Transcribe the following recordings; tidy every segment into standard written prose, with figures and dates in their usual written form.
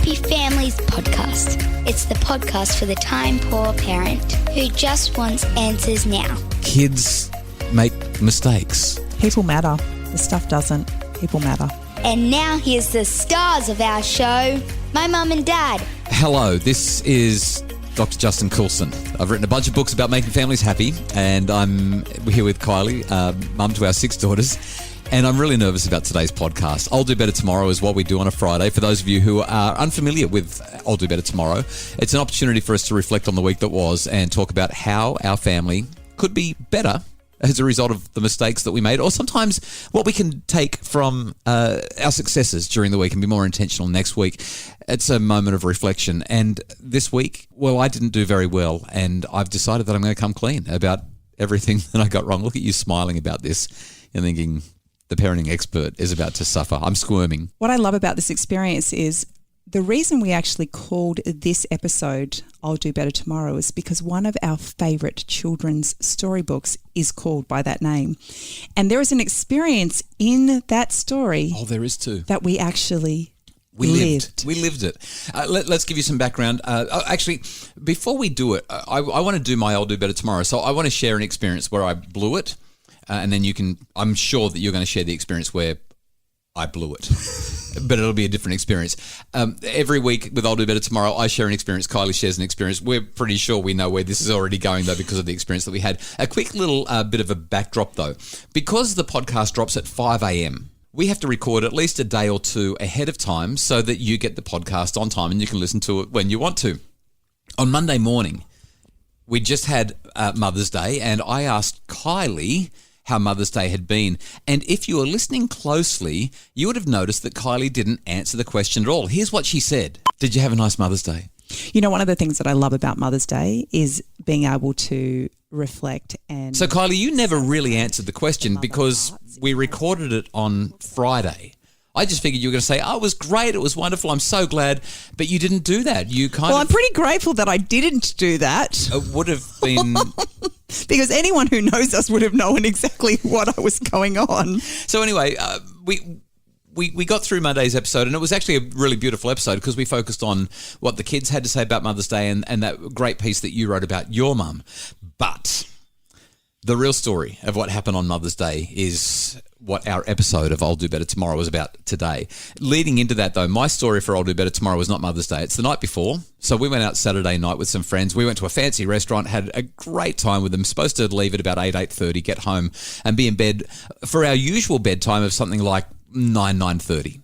Happy Families podcast. It's the podcast for the time-poor parent who just wants answers now. Kids make mistakes. People matter. The stuff doesn't. People matter. And now here's the stars of our show, my mum and dad. Hello, this is Dr. Justin Coulson. I've written a bunch of books about making families happy, and I'm here with Kylie, mum to our 6 daughters, and I'm really nervous about today's podcast. I'll Do Better Tomorrow is what we do on a Friday. For those of you who are unfamiliar with I'll Do Better Tomorrow, it's an opportunity for us to reflect on the week that was and talk about how our family could be better as a result of the mistakes that we made, or sometimes what we can take from our successes during the week and be more intentional next week. It's a moment of reflection. And this week, well, I didn't do very well, and I've decided that I'm going to come clean about everything that I got wrong. Look at you smiling about this and thinking the parenting expert is about to suffer. I'm squirming. What I love about this experience is the reason we actually called this episode I'll Do Better Tomorrow is because one of our favourite children's storybooks is called by that name. And there is an experience in that story. Oh, there is too. That we actually We lived it. Let's give you some background. Actually, before we do it, I want to do my I'll Do Better Tomorrow. So I want to share an experience where I blew it. And then I'm sure that you're going to share the experience where I blew it. But it'll be a different experience. Every week with I'll Do Better Tomorrow, I share an experience. Kylie shares an experience. We're pretty sure we know where this is already going, though, because of the experience that we had. A quick little bit of a backdrop, though. Because the podcast drops at 5 a.m., we have to record at least a day or two ahead of time so that you get the podcast on time and you can listen to it when you want to. On Monday morning, we just had Mother's Day, and I asked Kylie how Mother's Day had been. And if you were listening closely, you would have noticed that Kylie didn't answer the question at all. Here's what she said. Did you have a nice Mother's Day? You know, one of the things that I love about Mother's Day is being able to reflect and... So, Kylie, you never really answered the question because we recorded it on Friday. I just figured you were going to say, oh, it was great, it was wonderful, I'm so glad, but you didn't do that. Well, I'm pretty grateful that I didn't do that. It would have been... Because anyone who knows us would have known exactly what I was going on. So anyway, we got through Monday's episode, and it was actually a really beautiful episode because we focused on what the kids had to say about Mother's Day and that great piece that you wrote about your mum. But the real story of what happened on Mother's Day is what our episode of I'll Do Better Tomorrow was about today. Leading into that, though, my story for I'll Do Better Tomorrow was not Mother's Day. It's the night before. So we went out Saturday night with some friends. We went to a fancy restaurant, had a great time with them. Supposed to leave at about 8:30, get home and be in bed for our usual bedtime of something like 9:30.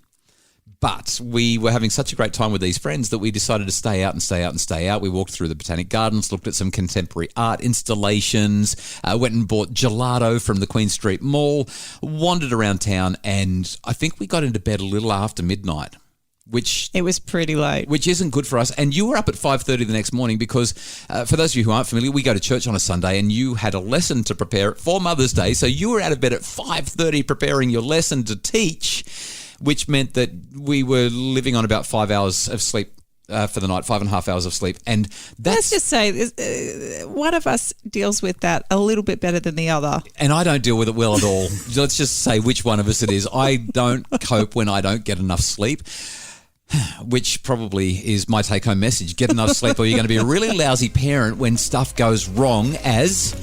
But we were having such a great time with these friends that we decided to stay out. We walked through the Botanic Gardens, looked at some contemporary art installations, went and bought gelato from the Queen Street Mall, wandered around town, and I think we got into bed a little after midnight. It was pretty late. Which isn't good for us. And you were up at 5:30 the next morning because, for those of you who aren't familiar, we go to church on a Sunday and you had a lesson to prepare for Mother's Day. So you were out of bed at 5:30 preparing your lesson to teach, which meant that we were living on about 5 hours of sleep for the night, 5.5 hours of sleep. And let's just say one of us deals with that a little bit better than the other. And I don't deal with it well at all. Let's just say which one of us it is. I don't cope when I don't get enough sleep, which probably is my take-home message. Get enough sleep or you're going to be a really lousy parent when stuff goes wrong, as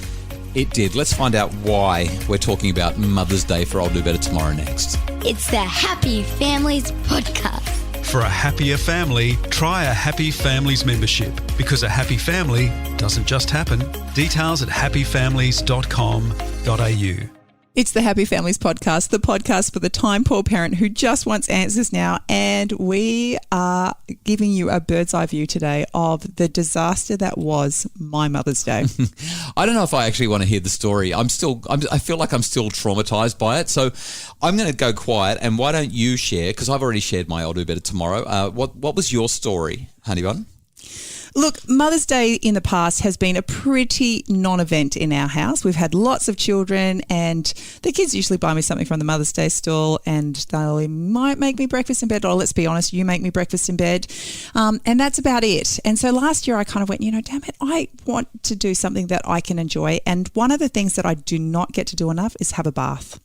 it did. Let's find out why we're talking about Mother's Day for I'll Do Better Tomorrow next. It's the Happy Families podcast. For a happier family, try a Happy Families membership, because a happy family doesn't just happen. Details at happyfamilies.com.au. It's the Happy Families podcast, the podcast for the time-poor parent who just wants answers now. And we are giving you a bird's eye view today of the disaster that was my Mother's Day. I don't know if I actually want to hear the story. I feel like I'm still traumatized by it. So I'm going to go quiet. And why don't you share? Because I've already shared my I'll Do Better Tomorrow. What was your story, honey bun? Look, Mother's Day in the past has been a pretty non-event in our house. We've had lots of children and the kids usually buy me something from the Mother's Day stall and they might make me breakfast in bed, or let's be honest, you make me breakfast in bed. And that's about it. And so last year I kind of went, damn it, I want to do something that I can enjoy. And one of the things that I do not get to do enough is have a bath.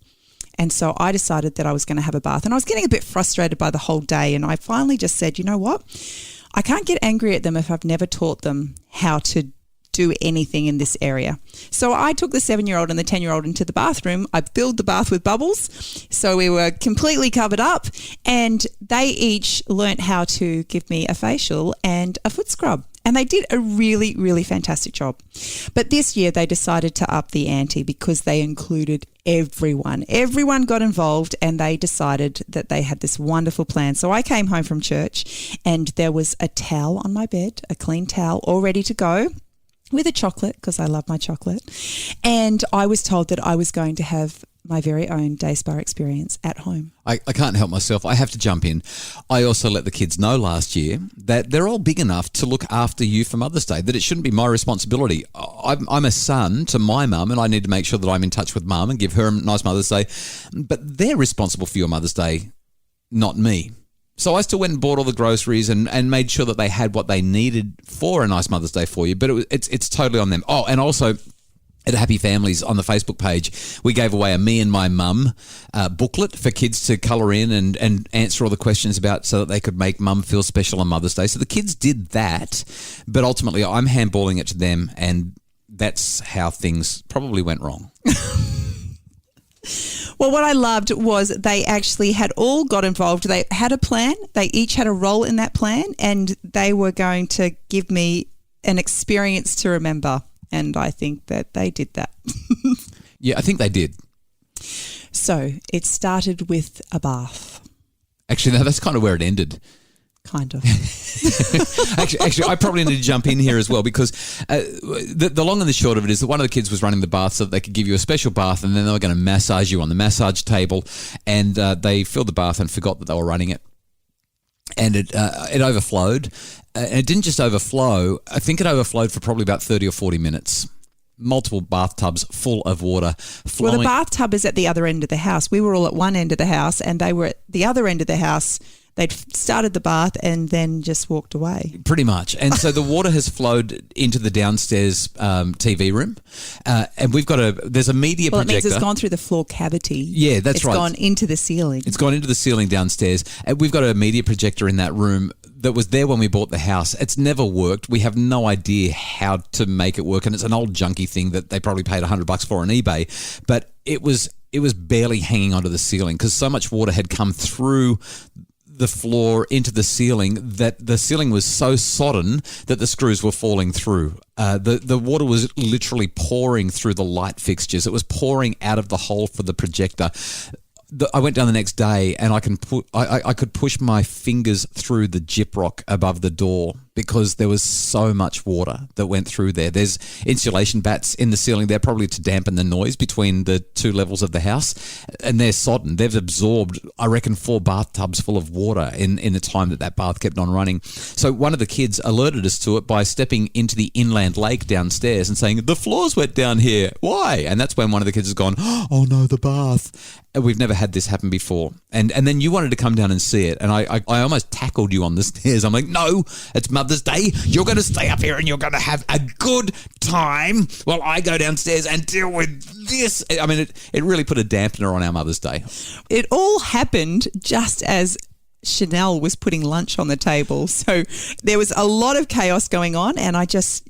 And so I decided that I was going to have a bath. And I was getting a bit frustrated by the whole day. And I finally just said, you know what? I can't get angry at them if I've never taught them how to do anything in this area. So I took the 7-year-old and the 10-year-old into the bathroom. I filled the bath with bubbles. So we were completely covered up, and they each learnt how to give me a facial and a foot scrub. And they did a really, really fantastic job. But this year they decided to up the ante because they included everyone. Everyone got involved, and they decided that they had this wonderful plan. So I came home from church and there was a towel on my bed, a clean towel all ready to go, with a chocolate, because I love my chocolate. And I was told that I was going to have my very own day spa experience at home. I can't help myself. I have to jump in. I also let the kids know last year that they're all big enough to look after you for Mother's Day, that it shouldn't be my responsibility. I'm a son to my mum, and I need to make sure that I'm in touch with mum and give her a nice Mother's Day. But they're responsible for your Mother's Day, not me. So I still went and bought all the groceries and made sure that they had what they needed for a nice Mother's Day for you. But it's totally on them. Oh, and also at Happy Families on the Facebook page, we gave away a Me and My Mum booklet for kids to colour in and answer all the questions about, so that they could make mum feel special on Mother's Day. So the kids did that, but ultimately I'm handballing it to them, and that's how things probably went wrong. Well, what I loved was they actually had all got involved. They had a plan. They each had a role in that plan, and they were going to give me an experience to remember. And I think that they did that. Yeah, I think they did. So it started with a bath. Actually, no, that's kind of where it ended. Kind of. Actually, I probably need to jump in here as well, because the long and the short of it is that one of the kids was running the bath so that they could give you a special bath, and then they were going to massage you on the massage table, and they filled the bath and forgot that they were running it. And it overflowed. And it didn't just overflow. I think it overflowed for probably about 30 or 40 minutes. Multiple bathtubs full of water flowing. Well, the bathtub is at the other end of the house. We were all at one end of the house, and they were at the other end of the house. They'd started the bath and then just walked away. Pretty much. And so the water has flowed into the downstairs TV room. And there's a media projector. It means it's gone through the floor cavity. Yeah, that's right. It's gone into the ceiling. It's gone into the ceiling downstairs. And we've got a media projector in that room that was there when we bought the house. It's never worked. We have no idea how to make it work. And it's an old junky thing that they probably paid $100 for on eBay. But it was barely hanging onto the ceiling because so much water had come through the floor into the ceiling that the ceiling was so sodden that the screws were falling through. The water was literally pouring through the light fixtures. It was pouring out of the hole for the projector. I went down the next day and I could push my fingers through the gyprock above the door because there was so much water that went through there. There's insulation bats in the ceiling there probably to dampen the noise between the two levels of the house, and they're sodden. They've absorbed, I reckon, 4 bathtubs full of water in the time that bath kept on running. So one of the kids alerted us to it by stepping into the inland lake downstairs and saying, "The floor's wet down here. Why?" And that's when one of the kids has gone, "Oh no, the bath." We've never had this happen before. And then you wanted to come down and see it. And I almost tackled you on the stairs. I'm like, "No, it's Mother's Day. You're going to stay up here and you're going to have a good time while I go downstairs and deal with this." I mean, it really put a dampener on our Mother's Day. It all happened just as Chanel was putting lunch on the table. So there was a lot of chaos going on, and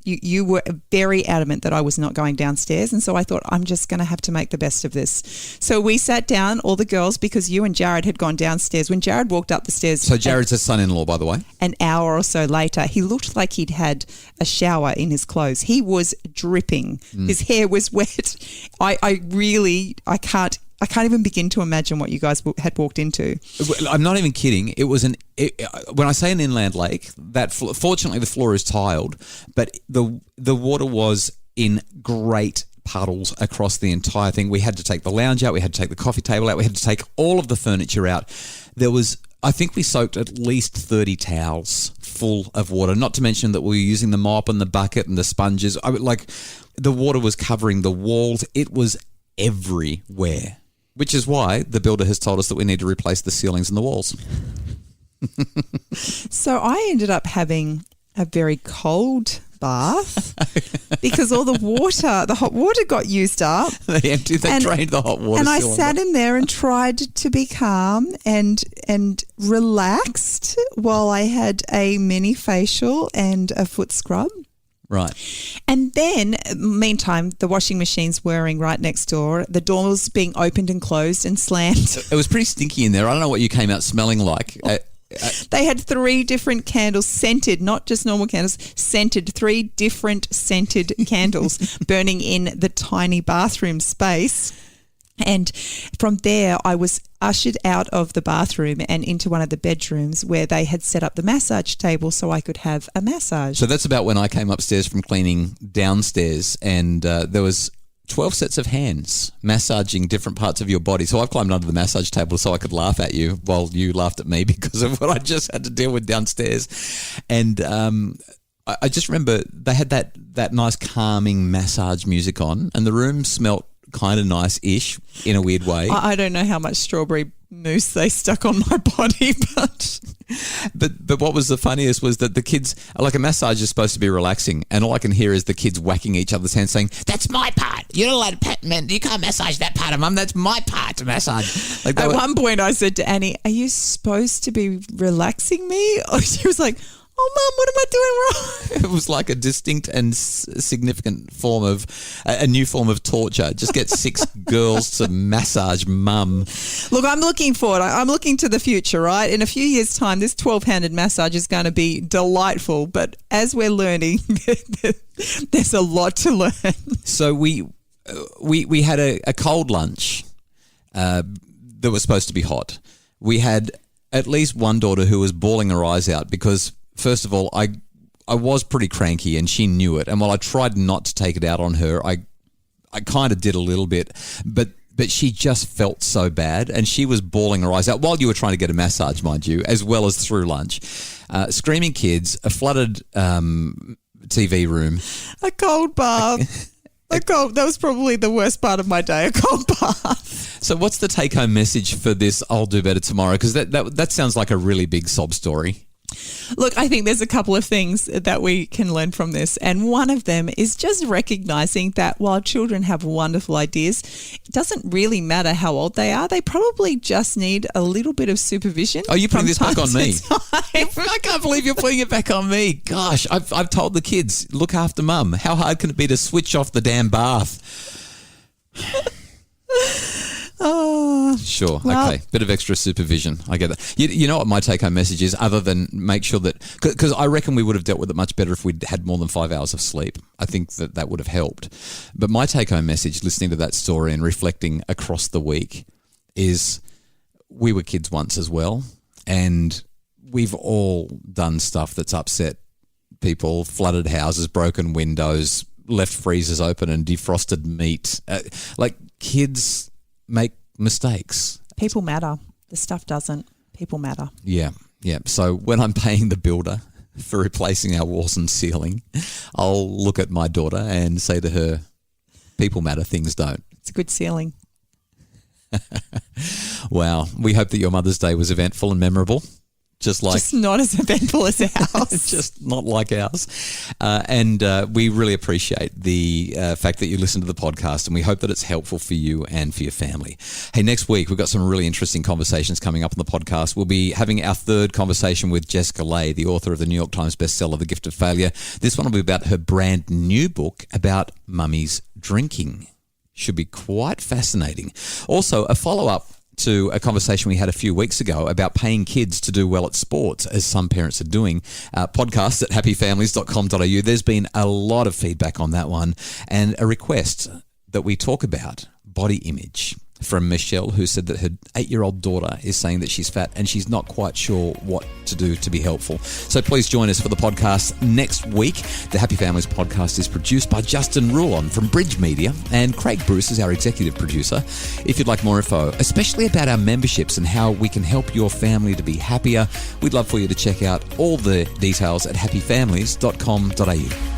you were very adamant that I was not going downstairs. And so I thought, I'm just going to have to make the best of this. So we sat down, all the girls, because you and Jared had gone downstairs. When Jared walked up the stairs... So Jared's a son-in-law, by the way. An hour or so later, he looked like he'd had a shower in his clothes. He was dripping. His hair was wet. I can't even begin to imagine what you guys had walked into. I'm not even kidding. It was when I say an inland lake, fortunately the floor is tiled, but the water was in great puddles across the entire thing. We had to take the lounge out. We had to take the coffee table out. We had to take all of the furniture out. I think we soaked at least 30 towels full of water, not to mention that we were using the mop and the bucket and the sponges. The water was covering the walls. It was everywhere. Which is why the builder has told us that we need to replace the ceilings and the walls. So I ended up having a very cold bath because all the hot water got used up. They drained the hot water And I cylinder. sat in there and tried to be calm and relaxed while I had a mini facial and a foot scrub. Right. And then, meantime, the washing machine's whirring right next door. The doors being opened and closed and slammed. It was pretty stinky in there. I don't know what you came out smelling like. They had 3 different candles, scented, not just normal candles, scented, 3 different scented candles burning in the tiny bathroom space. And from there, I was ushered out of the bathroom and into one of the bedrooms where they had set up the massage table so I could have a massage. So that's about when I came upstairs from cleaning downstairs, and there was 12 sets of hands massaging different parts of your body. So I've climbed under the massage table so I could laugh at you while you laughed at me because of what I just had to deal with downstairs. And I just remember they had that nice calming massage music on, and the room smelt kind of nice-ish in a weird way. I don't know how much strawberry mousse they stuck on my body, but what was the funniest was that the kids, like, a massage is supposed to be relaxing, and all I can hear is the kids whacking each other's hands saying, "That's my part. You're not allowed to pat, man. You can't massage that part of Mum. That's my part to massage." Like, At one point I said to Annie, "Are you supposed to be relaxing me?" Or she was like, "Oh, Mum, what am I doing wrong?" It was like a distinct and significant form of a new form of torture. Just get 6 girls to massage Mum. Look, I'm looking forward. I'm looking to the future, right? In a few years' time, this 12-handed massage is going to be delightful. But as we're learning, there's a lot to learn. So we had a cold lunch that was supposed to be hot. We had at least one daughter who was bawling her eyes out because, first of all, I was pretty cranky and she knew it. And while I tried not to take it out on her, I kind of did a little bit, but she just felt so bad and she was bawling her eyes out while you were trying to get a massage, mind you, as well as through lunch. Screaming kids, a flooded TV room. A cold bath. That was probably the worst part of my day, a cold bath. So what's the take-home message for this I'll Do Better Tomorrow? Because that sounds like a really big sob story. Look, I think there's a couple of things that we can learn from this. And one of them is just recognizing that while children have wonderful ideas, it doesn't really matter how old they are. They probably just need a little bit of supervision. Oh, you're putting this back on me. I can't believe you're putting it back on me. Gosh, I've told the kids, look after Mum. How hard can it be to switch off the damn bath? Oh, sure. Well, okay. Bit of extra supervision. I get that. You know what my take-home message is, other than make sure that, because I reckon we would have dealt with it much better if we'd had more than 5 hours of sleep. I think that would have helped. But my take-home message, listening to that story and reflecting across the week, is we were kids once as well, and we've all done stuff that's upset people, flooded houses, broken windows, left freezers open and defrosted meat. Like, kids make mistakes. people matter. The stuff doesn't. People matter. Yeah. So when I'm paying the builder for replacing our walls and ceiling, I'll look at my daughter and say to her, people matter, things don't. It's a good ceiling. Wow. We hope that your Mother's Day was eventful and memorable. Just not as eventful as ours. Just not like ours. And we really appreciate the fact that you listen to the podcast, and we hope that it's helpful for you and for your family. Hey, next week we've got some really interesting conversations coming up on the podcast. We'll be having our third conversation with Jessica Lay, the author of the New York Times bestseller, The Gift of Failure. This one will be about her brand new book about mummies drinking. Should be quite fascinating. Also, a follow-up to a conversation we had a few weeks ago about paying kids to do well at sports, as some parents are doing. Podcasts at happyfamilies.com.au. There's been a lot of feedback on that one, and a request that we talk about body image from Michelle, who said that her 8-year-old daughter is saying that she's fat and she's not quite sure what to do to be helpful. So please join us for the podcast next week. The Happy Families podcast is produced by Justin Rulon from Bridge Media, and Craig Bruce is our executive producer. If you'd like more info, especially about our memberships and how we can help your family to be happier, we'd love for you to check out all the details at happyfamilies.com.au.